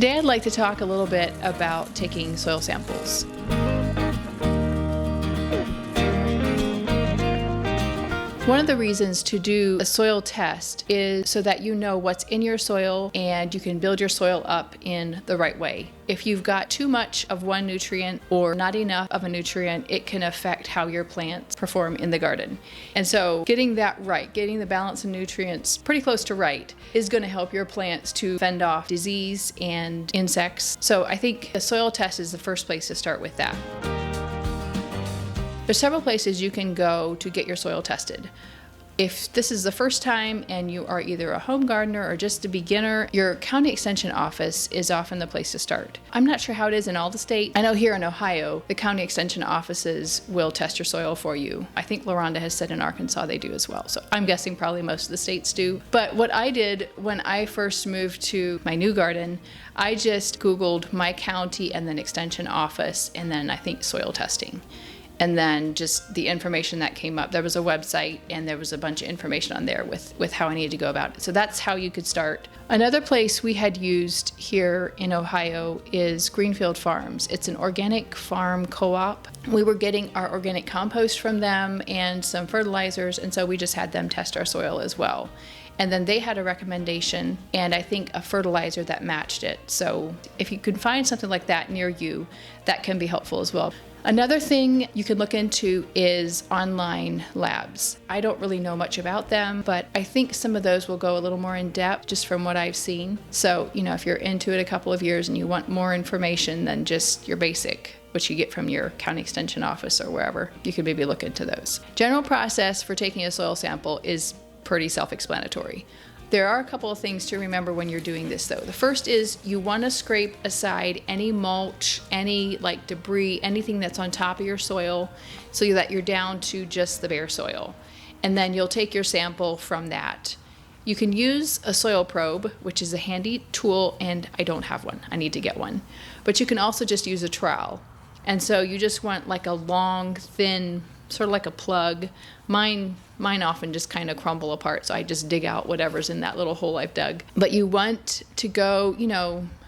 Today I'd like to talk a little bit about taking soil samples. One of the reasons to do a soil test is so that you know what's in your soil and you can build your soil up in the right way. If you've got too much of one nutrient or not enough of a nutrient, it can affect how your plants perform in the garden. And so getting that right, getting the balance of nutrients pretty close to right, is going to help your plants to fend off disease and insects. So I think a soil test is the first place to start with that. There's several places you can go to get your soil tested. If this is the first time and you are either a home gardener or just a beginner, your county extension office is often the place to start. I'm not sure how it is in all the states. I know here in Ohio, the county extension offices will test your soil for you. I think LaRonda has said in Arkansas they do as well. So I'm guessing probably most of the states do. But what I did when I first moved to my new garden, I just Googled my county and then extension office and then I think soil testing. And then just the information that came up. There was a website and there was a bunch of information on there with how I needed to go about it. So that's how you could start. Another place we had used here in Ohio is Greenfield Farms. It's an organic farm co-op. We were getting our organic compost from them and some fertilizers, and so we just had them test our soil as well. And then they had a recommendation and I think a fertilizer that matched it. So if you can find something like that near you, that can be helpful as well. Another thing you can look into is online labs. I don't really know much about them, but I think some of those will go a little more in depth just from what I've seen. So, if you're into it a couple of years and you want more information than just your basic, which you get from your county extension office or wherever, you could maybe look into those. General process for taking a soil sample is pretty self-explanatory. There are a couple of things to remember when you're doing this though. The first is you want to scrape aside any mulch, any debris, anything that's on top of your soil so that you're down to just the bare soil. And then you'll take your sample from that. You can use a soil probe, which is a handy tool, and I don't have one. I need to get one. But you can also just use a trowel. And so you just want a long, thin, sort of like a plug. Mine often just kind of crumble apart, so I just dig out whatever's in that little hole I've dug. But you want to go,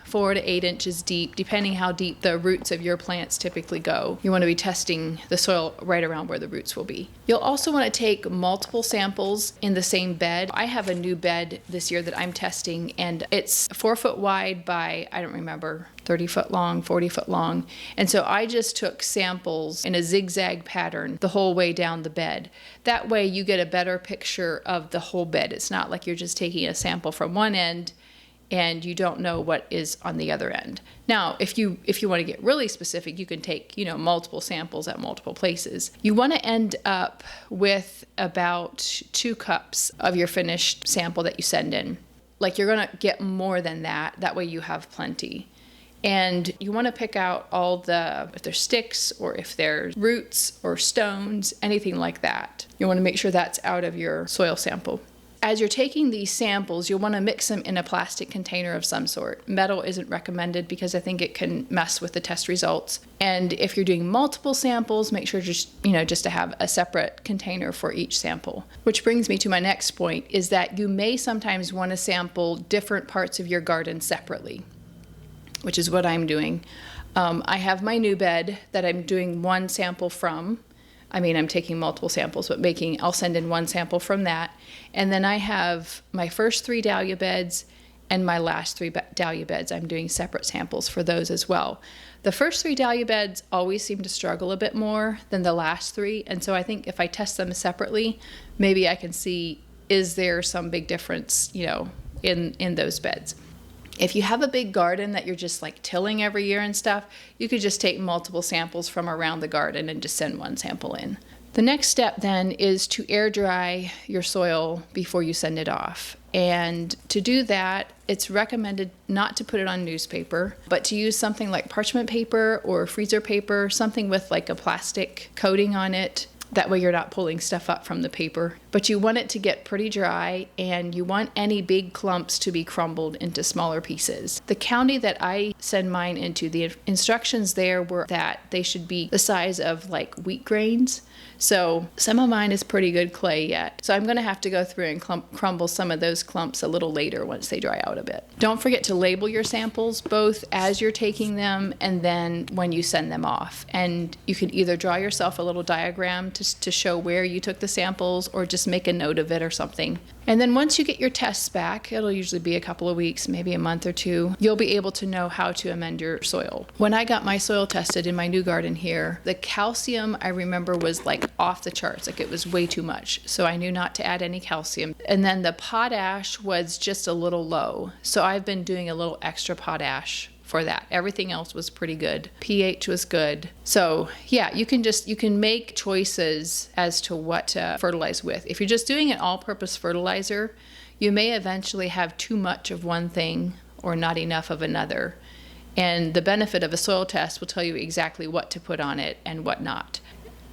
4 to 8 inches deep, depending how deep the roots of your plants typically go. You want to be testing the soil right around where the roots will be. You'll also want to take multiple samples in the same bed. I have a new bed this year that I'm testing, and it's 4 foot wide by, 30 foot long, 40 foot long. And so I just took samples in a zigzag pattern the whole way down the bed. That way you get a better picture of the whole bed. It's not like you're just taking a sample from one end and you don't know what is on the other end. Now, if you want to get really specific, you can take, multiple samples at multiple places. You want to end up with about 2 cups of your finished sample that you send in. You're going to get more than that. That way you have plenty. And you want to pick out if there's sticks or if there's roots or stones, anything like that. You want to make sure that's out of your soil sample. As you're taking these samples, you'll want to mix them in a plastic container of some sort. Metal isn't recommended because I think it can mess with the test results. And if you're doing multiple samples, make sure just to have a separate container for each sample. Which brings me to my next point, is that you may sometimes want to sample different parts of your garden separately, which is what I'm doing. I have my new bed that I'm doing one sample from. I'm taking multiple samples, but I'll send in one sample from that. And then I have my first 3 dahlia beds and my last 3 dahlia beds. I'm doing separate samples for those as well. The first 3 dahlia beds always seem to struggle a bit more than the last 3. And so I think if I test them separately, maybe I can see, is there some big difference, in those beds. If you have a big garden that you're just tilling every year and stuff, you could just take multiple samples from around the garden and just send one sample in. The next step then is to air dry your soil before you send it off. And to do that, it's recommended not to put it on newspaper, but to use something like parchment paper or freezer paper, something with a plastic coating on it. That way you're not pulling stuff up from the paper. But you want it to get pretty dry, and you want any big clumps to be crumbled into smaller pieces. The county that I send mine into, the instructions there were that they should be the size of like wheat grains. So some of mine is pretty good clay yet. So I'm going to have to go through and crumble some of those clumps a little later once they dry out a bit. Don't forget to label your samples both as you're taking them and then when you send them off. And you can either draw yourself a little diagram to show where you took the samples, or just make a note of it or something. And then once you get your tests back, it'll usually be a couple of weeks, maybe a month or two, you'll be able to know how to amend your soil. When I got my soil tested in my new garden here, the calcium I remember was like off the charts, like it was way too much. So I knew not to add any calcium. And then the potash was just a little low. So I've been doing a little extra potash for that. Everything else was pretty good. pH was good. So yeah, you can make choices as to what to fertilize with. If you're just doing an all-purpose fertilizer, you may eventually have too much of one thing or not enough of another. And the benefit of a soil test will tell you exactly what to put on it and what not.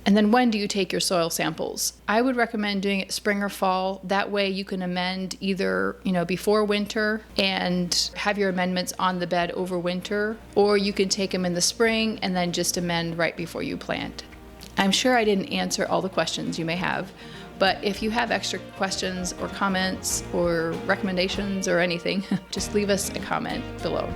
And then when do you take your soil samples? I would recommend doing it spring or fall. That way you can amend either, before winter and have your amendments on the bed over winter, or you can take them in the spring and then just amend right before you plant. I'm sure I didn't answer all the questions you may have, but if you have extra questions or comments or recommendations or anything, just leave us a comment below.